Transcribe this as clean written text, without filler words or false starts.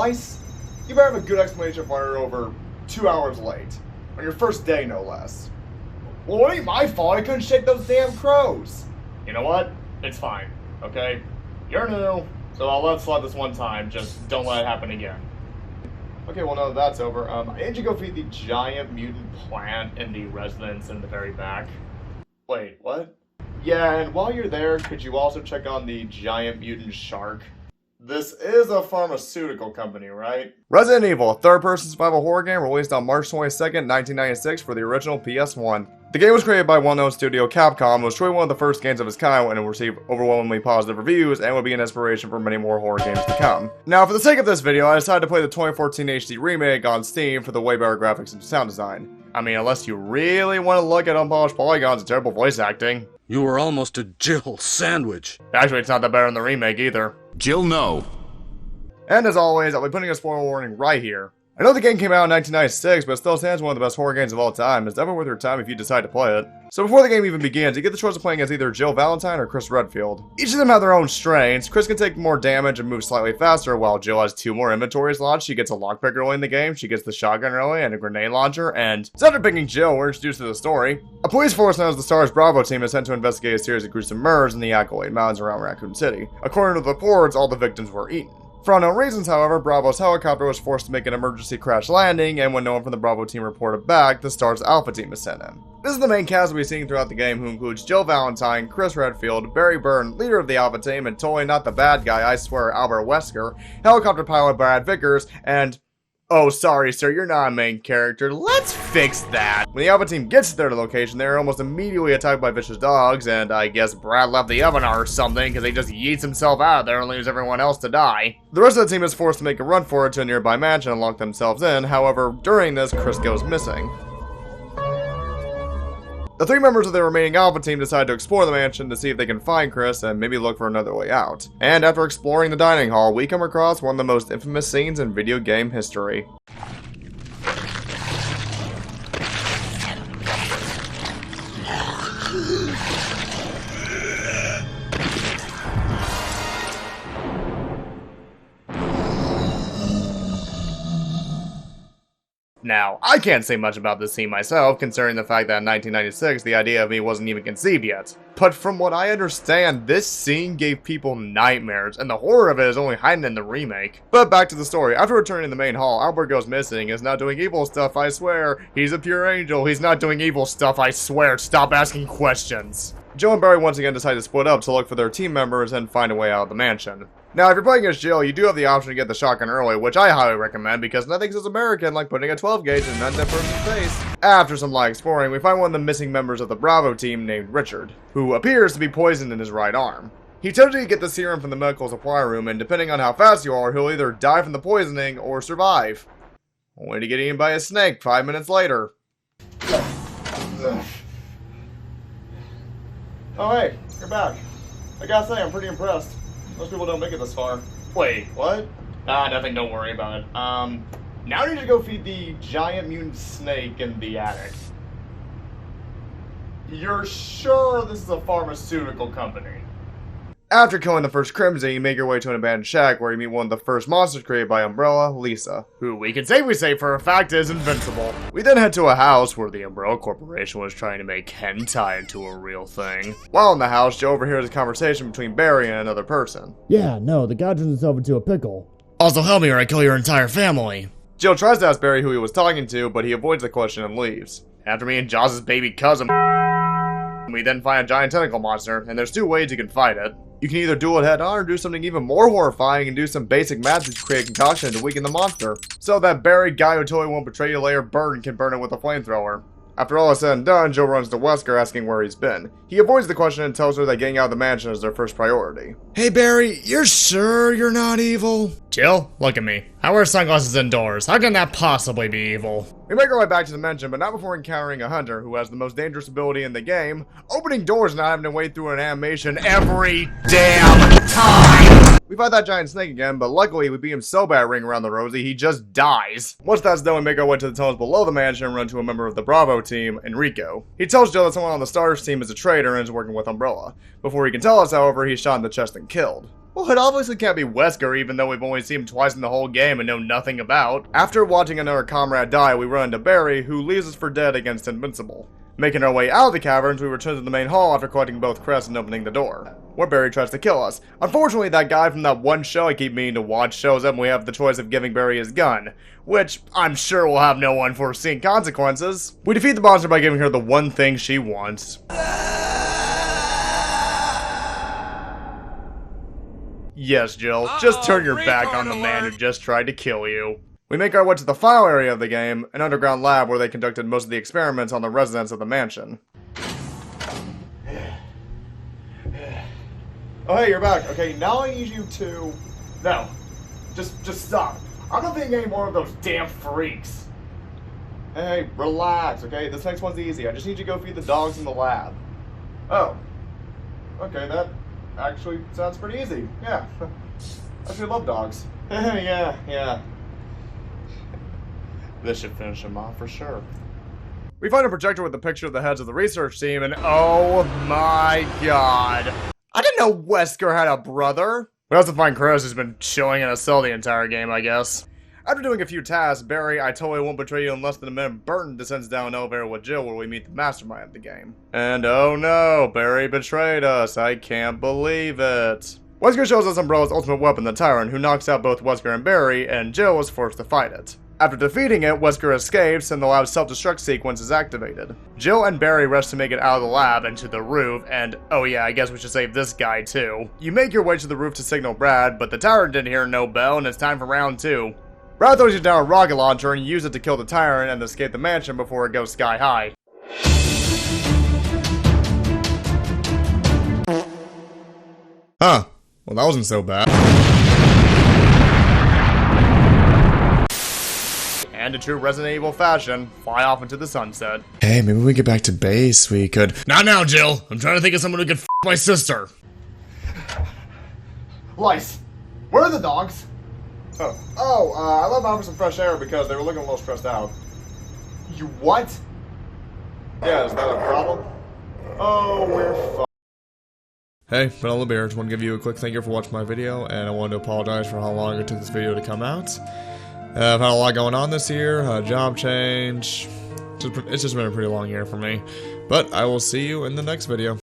twice? You better have a good explanation for why you're over 2 hours late. On your first day, no less. Well, it ain't my fault I couldn't shake those damn crows. You know what? It's fine, okay? You're new, so I'll let it slide this one time. Just don't let it happen again. Okay, well, now that that's over, I need you to go feed the giant mutant plant in the residence in the very back. Wait, what? Yeah, and while you're there, could you also check on the giant mutant shark? This is a pharmaceutical company, right? Resident Evil, a third-person survival horror game released on March 22nd, 1996 for the original PS1. The game was created by well-known studio Capcom, was truly one of the first games of its kind and it received overwhelmingly positive reviews and would be an inspiration for many more horror games to come. Now, for the sake of this video, I decided to play the 2014 HD remake on Steam for the way better graphics and sound design. I mean, unless you really want to look at unpolished polygons and terrible voice acting. You were almost a Jill sandwich. Actually, it's not that better in the remake either. Jill, no. And as always, I'll be putting a spoiler warning right here. I know the game came out in 1996, but it still stands one of the best horror games of all time. It's definitely worth your time if you decide to play it. So before the game even begins, you get the choice of playing as either Jill Valentine or Chris Redfield. Each of them have their own strengths. Chris can take more damage and move slightly faster, while Jill has 2 more inventory slots. She gets a lockpick early in the game, she gets the shotgun early, and a grenade launcher, and so after picking Jill, we're introduced to the story. A police force known as the STARS Bravo team is sent to investigate a series of gruesome murders in the Accolade Mountains around Raccoon City. According to the reports, all the victims were eaten. For unknown reasons, however, Bravo's helicopter was forced to make an emergency crash landing, and when no one from the Bravo team reported back, the STARS Alpha team is sent in. This is the main cast we'll be seeing throughout the game, who includes Jill Valentine, Chris Redfield, Barry Byrne, leader of the Alpha team, and totally not the bad guy, I swear, Albert Wesker, helicopter pilot Brad Vickers, and... oh, sorry, sir, you're not a main character. Let's fix that. When the Alpha team gets to their location, they're almost immediately attacked by vicious dogs, and I guess Brad left the oven or something, because he just yeets himself out of there and leaves everyone else to die. The rest of the team is forced to make a run for it to a nearby mansion and lock themselves in. However, during this, Chris goes missing. The 3 members of the remaining Alpha team decide to explore the mansion to see if they can find Chris and maybe look for another way out. And after exploring the dining hall, we come across one of the most infamous scenes in video game history. Now, I can't say much about this scene myself, considering the fact that in 1996, the idea of me wasn't even conceived yet. But from what I understand, this scene gave people nightmares, and the horror of it is only heightened in the remake. But back to the story. After returning to the main hall, Albert goes missing, is not doing evil stuff, I swear. He's a pure angel, he's not doing evil stuff, I swear. Stop asking questions. Jill and Barry once again decide to split up to look for their team members and find a way out of the mansion. Now, if you're playing as Jill, you do have the option to get the shotgun early, which I highly recommend because nothing's as American like putting a 12 gauge in an undead person's face. After some light exploring, we find one of the missing members of the Bravo team named Richard, who appears to be poisoned in his right arm. He tells you to get the serum from the medical supply room, and depending on how fast you are, he'll either die from the poisoning or survive. Only to get eaten by a snake 5 minutes later. Oh hey, you're back. I gotta say, I'm pretty impressed. Most people don't make it this far. Wait, what? Ah, nothing, don't worry about it. Now I need to go feed the giant mutant snake in the attic. You're sure this is a pharmaceutical company? After killing the first Crimson, you make your way to an abandoned shack where you meet one of the first monsters created by Umbrella, Lisa, who we can safely say for a fact is invincible. We then head to a house where the Umbrella Corporation was trying to make hentai into a real thing. While in the house, Joe overhears a conversation between Barry and another person. Yeah, no, the guy turns himself into a pickle. Also help me or I kill your entire family. Jill tries to ask Barry who he was talking to, but he avoids the question and leaves. After meeting Joss's baby cousin, we then find a giant tentacle monster, and there's 2 ways you can fight it. You can either duel it head on or do something even more horrifying and do some basic math to create a concoction to weaken the monster, so that Barry guy who totally won't betray you later Burton can burn it with a flamethrower. After all is said and done, Joe runs to Wesker asking where he's been. He avoids the question and tells her that getting out of the mansion is their first priority. Hey Barry, you're sure you're not evil? Jill, look at me. I wear sunglasses indoors. How can that possibly be evil? We make our way back to the mansion, but not before encountering a hunter who has the most dangerous ability in the game, opening doors and not having to wait through an animation every damn time! We fight that giant snake again, but luckily we beat him so bad ring around the rosy, he just dies. Once that's done, we make our way to the tunnels below the mansion and run to a member of the Bravo team, Enrico. He tells Jill that someone on the STARS team is a traitor and is working with Umbrella. Before he can tell us, however, he's shot in the chest and killed. Well, it obviously can't be Wesker, even though we've only seen him twice in the whole game and know nothing about. After watching another comrade die, we run into Barry, who leaves us for dead against Invincible. Making our way out of the caverns, we return to the main hall after collecting both crests and opening the door, where Barry tries to kill us. Unfortunately, that guy from that one show I keep meaning to watch shows up and we have the choice of giving Barry his gun, which I'm sure will have no unforeseen consequences. We defeat the monster by giving her the one thing she wants. Yes, Jill, just turn your back on the man who just tried to kill you. We make our way to the final area of the game, an underground lab where they conducted most of the experiments on the residents of the mansion. Oh hey, you're back. Okay, now I need you to... No. Just stop. I'm not thinking any more of those damn freaks. Hey, relax, okay? This next one's easy. I just need you to go feed the dogs in the lab. Oh. Okay, that actually sounds pretty easy. Yeah. I actually love dogs. yeah. This should finish him off for sure. We find a projector with a picture of the heads of the research team, and oh my god. I didn't know Wesker had a brother. We also find Chris, who's been chilling in a cell the entire game, I guess. After doing a few tasks, Barry, I totally won't betray you in less than a minute, Burton descends down an elevator with Jill where we meet the mastermind of the game. And oh no, Barry betrayed us. I can't believe it. Wesker shows us Umbrella's ultimate weapon, the Tyrant, who knocks out both Wesker and Barry, and Jill is forced to fight it. After defeating it, Wesker escapes and the lab's self-destruct sequence is activated. Jill and Barry rush to make it out of the lab and to the roof, and oh yeah, I guess we should save this guy too. You make your way to the roof to signal Brad, but the Tyrant didn't hear no bell and it's time for round 2. Brad throws you down a rocket launcher and you use it to kill the Tyrant and escape the mansion before it goes sky high. Huh. Well, that wasn't so bad. And in true Resident Evil fashion, fly off into the sunset. Hey, maybe we get back to base, we could... Not now, Jill. I'm trying to think of someone who could f my sister. Lice, where are the dogs? I let them out for some fresh air because they were looking a little stressed out. You what? Yeah, is that a problem? Oh, we're f***ed. Hey, Vanilla Bear, just want to give you a quick thank you for watching my video, and I wanted to apologize for how long it took this video to come out. I've had a lot going on this year, job change. It's just been a pretty long year for me. But I will see you in the next video.